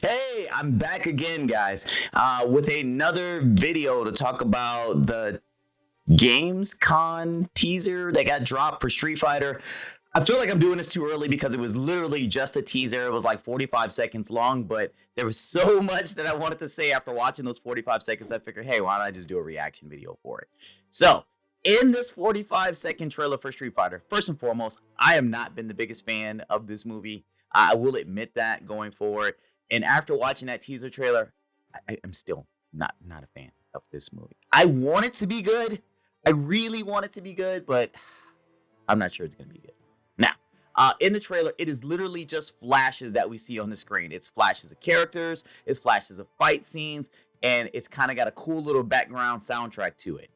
Hey, I'm back again, guys, with another video to talk about the Gamescom teaser that got dropped for Street Fighter. I feel like I'm doing this too early because it was literally just a teaser. It was like 45 seconds long, but there was so much that I wanted to say after watching those 45 seconds. I figured, hey, why don't I just do a reaction video for it? So, in this 45-second trailer for Street Fighter, first and foremost, I have not been the biggest fan of this movie. I will admit that going forward. And after watching that teaser trailer, I'm still not a fan of this movie. I want it to be good. I really want it to be good, but I'm not sure it's going to be good. Now, in the trailer, it is literally just flashes that we see on the screen. It's flashes of characters, it's flashes of fight scenes, and it's kind of got a cool little background soundtrack to it.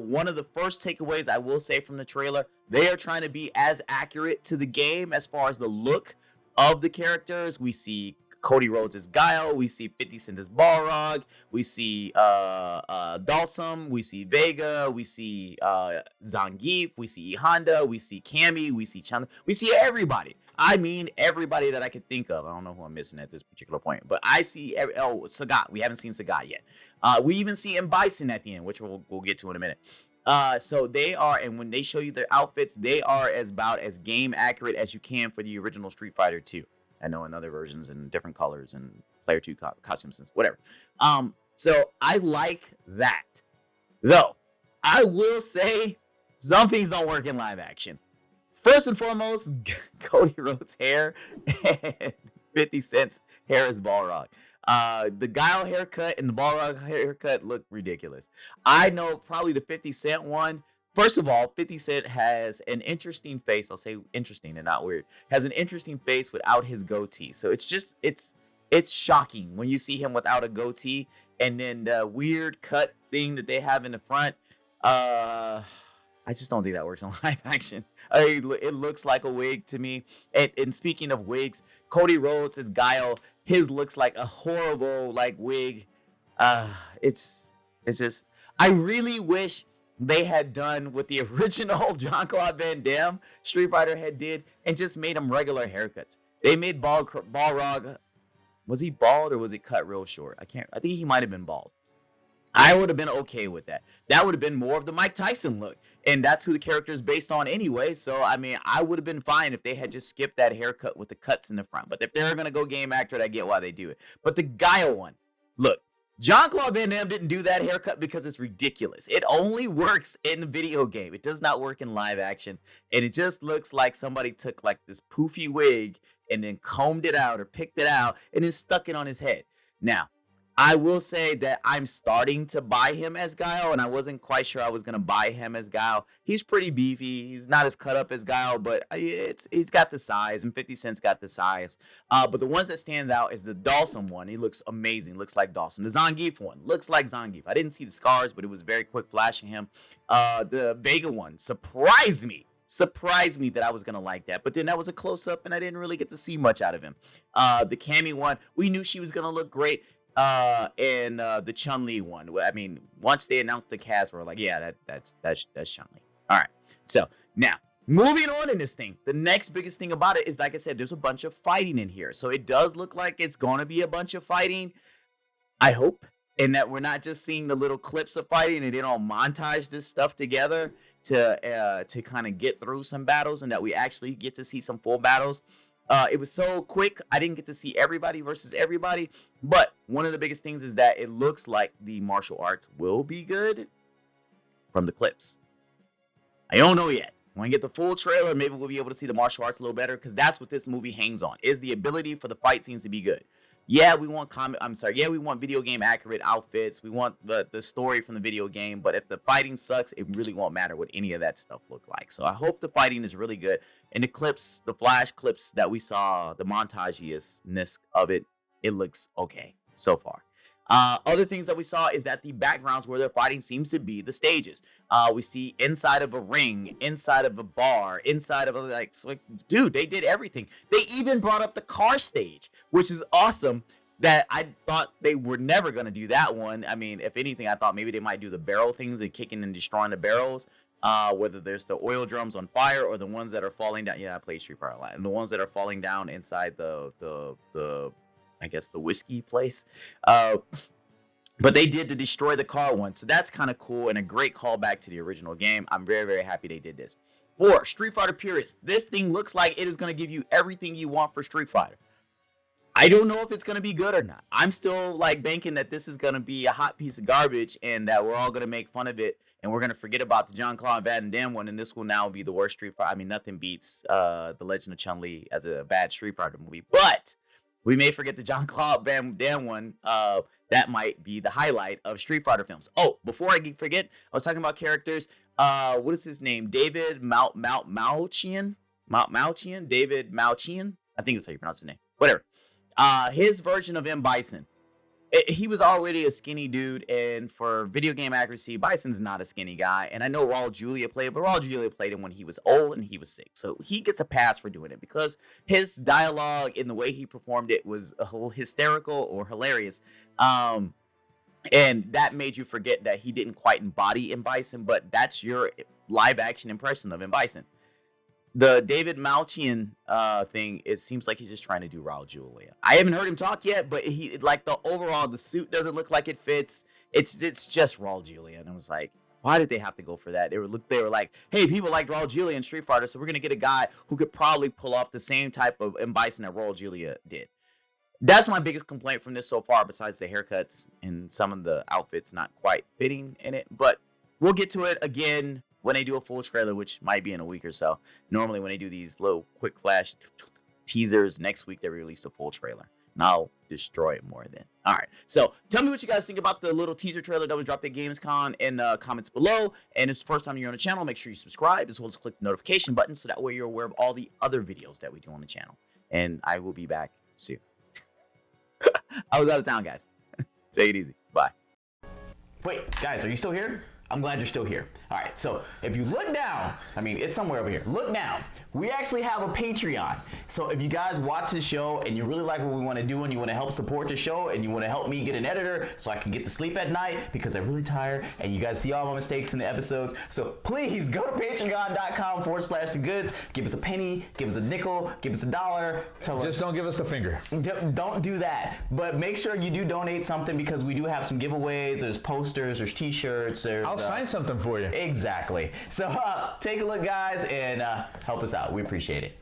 One of the first takeaways I will say from the trailer, they are trying to be as accurate to the game as far as the look of the characters. We see Cody Rhodes as Guile, we see 50 Cent as Balrog, we see Dalsum, we see Vega, we see Zangief, we see Honda, we see Cammy, we see Chandler, we see everybody. I mean, everybody that I could think of. I don't know who I'm missing at this particular point, but I see Sagat. We haven't seen Sagat yet. We even see M. Bison at the end, which we'll get to in a minute. So they are, and when they show you their outfits, they are about as game accurate as you can for the original Street Fighter 2. I know in other versions and different colors and player 2 costumes and whatever. So I like that. Though, I will say some things don't work in live action. First and foremost, Cody Rhodes' hair and 50 Cent's hair is Balrog. The Guile haircut and the Balrog haircut look ridiculous. I know probably the 50 Cent one. First of all, 50 Cent has an interesting face. I'll say interesting and not weird. Has an interesting face without his goatee. So it's shocking when you see him without a goatee. And then the weird cut thing that they have in the front. I just don't think that works in live action. It looks like a wig to me. And speaking of wigs, Cody Rhodes is Guile. His looks like a horrible wig. It's just. I really wish they had done what the original Jean-Claude Van Damme Street Fighter had did and just made him regular haircuts. They made Balrog. Was he bald or was it cut real short? I think he might have been bald. I would have been okay with that. That would have been more of the Mike Tyson look. And that's who the character is based on anyway. So, I mean, I would have been fine if they had just skipped that haircut with the cuts in the front. But if they're going to go game accurate, I get why they do it. But the Guile one, look, Jean-Claude Van Damme didn't do that haircut because it's ridiculous. It only works in the video game. It does not work in live action. And it just looks like somebody took like this poofy wig and then combed it out or picked it out and then stuck it on his head. Now, I will say that I'm starting to buy him as Guile, and I wasn't quite sure I was going to buy him as Guile. He's pretty beefy. He's not as cut up as Guile, but he's got the size, and 50 Cent's got the size. But the ones that stands out is the Dalsum one. He looks amazing. Looks like Dalsum. The Zangief one looks like Zangief. I didn't see the scars, but it was very quick flashing him. The Vega one surprised me that I was going to like that. But then that was a close-up, and I didn't really get to see much out of him. The Cammy one, we knew she was going to look great. And the Chun-Li one. I mean, once they announced the cast, we're like, yeah, that's Chun-Li. All right. So now moving on in this thing, the next biggest thing about it is, like I said, there's a bunch of fighting in here. So it does look like it's gonna be a bunch of fighting. I hope, and that we're not just seeing the little clips of fighting and they don't montage this stuff together to kind of get through some battles, and that we actually get to see some full battles. It was so quick, I didn't get to see everybody versus everybody. But one of the biggest things is that it looks like the martial arts will be good from the clips. I don't know yet. When I get the full trailer, maybe we'll be able to see the martial arts a little better, because that's what this movie hangs on, is the ability for the fight scenes to be good. Yeah, we want we want video game accurate outfits. We want the story from the video game. But if the fighting sucks, it really won't matter what any of that stuff look like. So I hope the fighting is really good. And the clips, the flash clips that we saw, the montaginess of it, it looks okay so far. Other things that we saw is that the backgrounds where they're fighting seems to be the stages. We see inside of a ring, inside of a bar, inside of dude, they did everything. They even brought up the car stage, which is awesome. That I thought they were never going to do that one. I mean, if anything, I thought maybe they might do the barrel things and kicking and destroying the barrels. Whether there's the oil drums on fire or the ones that are falling down. Yeah, I played Street Fighter a lot. And the ones that are falling down inside the I guess the whiskey place. But they did the destroy the car one, so that's kind of cool and a great callback to the original game. I'm very, very happy they did this. 4, Street Fighter Purists. This thing looks like it is going to give you everything you want for Street Fighter. I don't know if it's going to be good or not. I'm still like banking that this is going to be a hot piece of garbage and that we're all going to make fun of it and we're going to forget about the Jean-Claude Van Damme one, and this will now be the worst Street Fighter. I mean, nothing beats The Legend of Chun-Li as a bad Street Fighter movie, but we may forget the Jean-Claude Van Damme one. That might be the highlight of Street Fighter films. Oh, before I forget, I was talking about characters. What is his name? David Malchian? David Malchian? I think that's how you pronounce his name. Whatever. His version of M. Bison. He was already a skinny dude, and for video game accuracy, Bison's not a skinny guy. And I know Raul Julia played, but Raul Julia played him when he was old and he was sick. So he gets a pass for doing it because his dialogue and the way he performed it was hysterical or hilarious. And that made you forget that he didn't quite embody M. Bison, but that's your live action impression of M. Bison. The David Malchian thing, it seems like he's just trying to do Raul Julia. I haven't heard him talk yet, but he like the suit doesn't look like it fits. It's just Raul Julia, and I was like, why did they have to go for that? They were like, hey, people liked Raul Julia in Street Fighter, so we're gonna get a guy who could probably pull off the same type of M. Bison that Raul Julia did. That's my biggest complaint from this so far, besides the haircuts and some of the outfits not quite fitting in it. But we'll get to it again when they do a full trailer, which might be in a week or so. Normally when they do these little quick flash teasers, next week they release the full trailer. And I'll destroy it more then. All right, so tell me what you guys think about the little teaser trailer that was dropped at Gamescom in the comments below. And if it's the first time you're on the channel, make sure you subscribe as well as click the notification button so that way you're aware of all the other videos that we do on the channel. And I will be back soon. I was out of town, guys. Take it easy. Bye. Wait, guys, are you still here? I'm glad you're still here. All right, so if you look down, I mean, it's somewhere over here. Look down. We actually have a Patreon. So if you guys watch this show and you really like what we want to do and you want to help support the show and you want to help me get an editor so I can get to sleep at night because I'm really tired and you guys see all my mistakes in the episodes. So please go to patreon.com/thegoods. Give us a penny, give us a nickel, give us $1. Just don't give us the finger. Don't do that. But make sure you do donate something because we do have some giveaways. There's posters, there's t-shirts. I'll sign something for you. Exactly. So take a look, guys, and help us out. We appreciate it.